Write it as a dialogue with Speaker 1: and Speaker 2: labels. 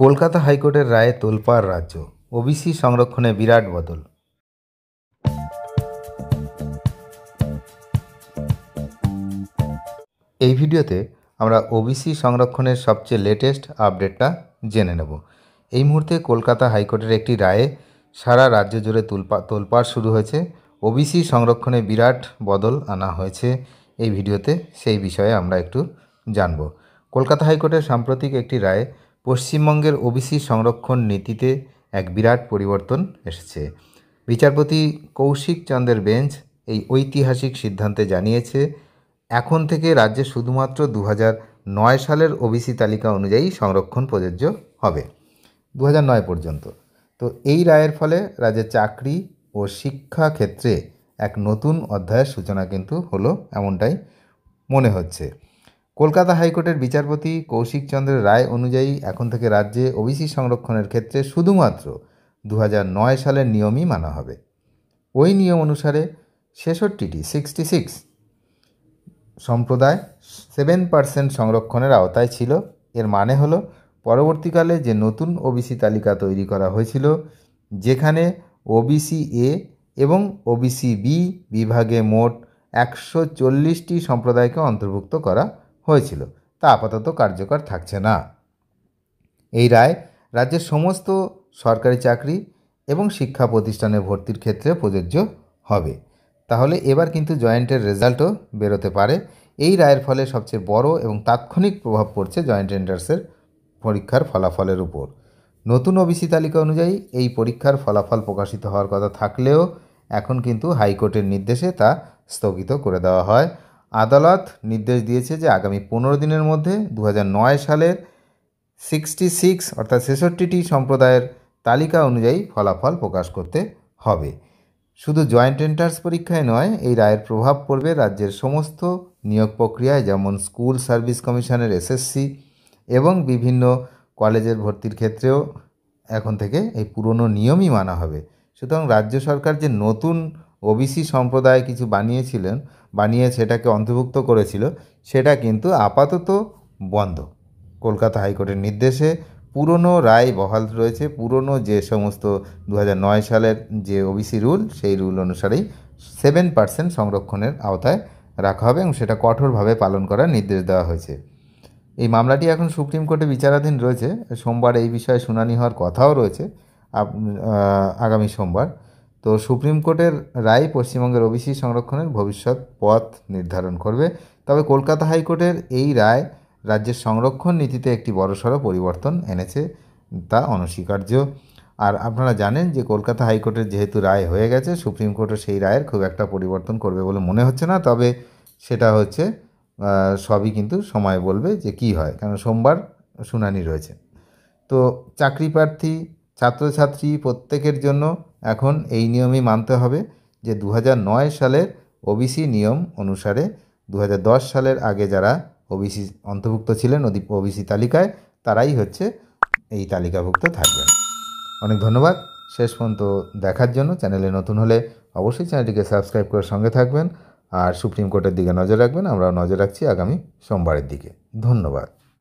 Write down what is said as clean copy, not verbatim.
Speaker 1: কলকাতা হাইকোর্টের রায়ে তোলপাড় রাজ্য, ওবিসি সংরক্ষণে বিরাট বদল। এই ভিডিওতে আমরা ওবিসি সংরক্ষণের সবচেয়ে লেটেস্ট আপডেটটা জেনে নেব। এই মুহূর্তে কলকাতা হাইকোর্টের একটি রায়ে সারা রাজ্য জুড়ে তোলপাড় শুরু হয়েছে। ওবিসি সংরক্ষণে বিরাট বদল আনা হয়েছে এই ভিডিওতে, সেই বিষয়ে আমরা একটু জানব। কলকাতা হাইকোর্টের সাম্প্রতিক একটি রায়ে পশ্চিমবঙ্গের ওবিসি সংরক্ষণ নীতিতে এক বিরাট পরিবর্তন এসেছে। বিচারপতি কৌশিক চন্দ্রের বেঞ্চ এই ঐতিহাসিক সিদ্ধান্তে জানিয়েছে, এখন থেকে রাজ্যে শুধুমাত্র 2009 সালের ওবিসি তালিকা অনুযায়ী সংরক্ষণ প্রযোজ্য হবে 2009 পর্যন্ত। তো এই রায়ের ফলে রাজ্যের চাকরি ও শিক্ষা ক্ষেত্রে এক নতুন অধ্যায়ের সূচনা কিন্তু হলো, এমনটাই মনে হচ্ছে। কলকাতা হাইকোর্টের বিচারপতি কৌশিক চন্দ্রের রায় অনুযায়ী এখন থেকে রাজ্যে ওবিসি সংরক্ষণের ক্ষেত্রে শুধুমাত্র 2009 সালের নিয়মই মানা হবে। ওই নিয়ম অনুসারে 66 সম্প্রদায় 7% সংরক্ষণের আওতায় ছিল। এর মানে হলো, পরবর্তীকালে যে নতুন ওবিসি তালিকা তৈরি করা হয়েছিল, যেখানে ওবিসি এ এবং ওবিসি বি বিভাগে মোট 140টি সম্প্রদায়কে অন্তর্ভুক্ত করা হয়েছিল, তা আপাতত কার্যকর থাকছে না। এই রায় রাজ্যের সমস্ত সরকারি চাকরি এবং শিক্ষা প্রতিষ্ঠানে ভর্তির ক্ষেত্রে প্রযোজ্য হবে। তাহলে এবার কিন্তু জয়েন্টের রেজাল্টও বেরোতে পারে। এই রায়ের ফলে সবচেয়ে বড় এবং তাৎক্ষণিক প্রভাব পড়ছে জয়েন্ট এন্ট্রান্সের পরীক্ষার ফলাফলের উপর। নতুন ওবিসি তালিকা অনুযায়ী এই পরীক্ষার ফলাফল প্রকাশিত হওয়ার কথা থাকলেও এখন কিন্তু হাইকোর্টের নির্দেশে তা স্থগিত করে দেওয়া হয়। আদালত নির্দেশ দিয়েছে যে আগামী 15 দিনের মধ্যে 2009 সালের 66 অর্থাৎ 66টি সম্প্রদায়ের তালিকা অনুযায়ী ফলাফল প্রকাশ করতে হবে। শুধু জয়েন্ট এন্ট্রান্স পরীক্ষায় নয়, এই রায়ের প্রভাব পড়বে রাজ্যের সমস্ত নিয়োগ প্রক্রিয়ায়, যেমন স্কুল সার্ভিস কমিশনের এসএসসি এবং বিভিন্ন কলেজের ভর্তির ক্ষেত্রেও এখন থেকে এই পুরনো নিয়মই মানা হবে। সুতরাং রাজ্য সরকার যে নতুন ওবিসি সম্প্রদায় কিছু বানিয়ে সেটাকে অন্তর্ভুক্ত করেছিল, সেটা কিন্তু আপাতত বন্ধ। কলকাতা হাইকোর্টের নির্দেশে পুরনো রায় বহাল রয়েছে। পুরনো যে সমস্ত 2009 সালের যে ওবিসি রুল, সেই রুল অনুসারেই 7% সংরক্ষণের আওতায় রাখা হবে এবং সেটা কঠোরভাবে পালন করার নির্দেশ দেওয়া হয়েছে। এই মামলাটি এখন সুপ্রিম কোর্টে বিচারাধীন রয়েছে। সোমবার এই বিষয়ে শুনানি হওয়ার কথাও রয়েছে, আগামী সোমবার। তো সুপ্রিম কোর্টের রায় পশ্চিমবঙ্গের ওবিসি সংরক্ষণের ভবিষ্যৎ পথ নির্ধারণ করবে। তবে কলকাতা হাইকোর্টের এই রায় রাজ্যের সংরক্ষণ নীতিতে একটি বড়সড় পরিবর্তন এনেছে, তা অনস্বীকার্য। আর আপনারা জানেন যে কলকাতা হাইকোর্টের যেহেতু রায় হয়ে গেছে, সুপ্রিম কোর্টের সেই রায়ের খুব একটা পরিবর্তন করবে বলে মনে হচ্ছে না। তবে সেটা হচ্ছে সবই কিন্তু সময় বলবে যে কি হয়, কারণ সোমবার শুনানি রয়েছে। তো চাকরি প্রার্থী, ছাত্রছাত্রী প্রত্যেকের জন্য এখন এই নিয়মই মানতে হবে যে 2009 সালের ওবিসি নিয়ম অনুসারে 2010 সালের আগে যারা ওবিসি অন্তর্ভুক্ত ছিলেন ওবিসি তালিকায়, তারাই হচ্ছে এই তালিকাভুক্ত থাকবেন। অনেক ধন্যবাদ শেষ পর্যন্ত দেখার জন্য। চ্যানেলে নতুন হলে অবশ্যই চ্যানেলটিকে সাবস্ক্রাইব করে সঙ্গে থাকবেন আর সুপ্রিম কোর্টের দিকে নজর রাখবেন। আমরাও নজর রাখছি আগামী সোমবারের দিকে। ধন্যবাদ।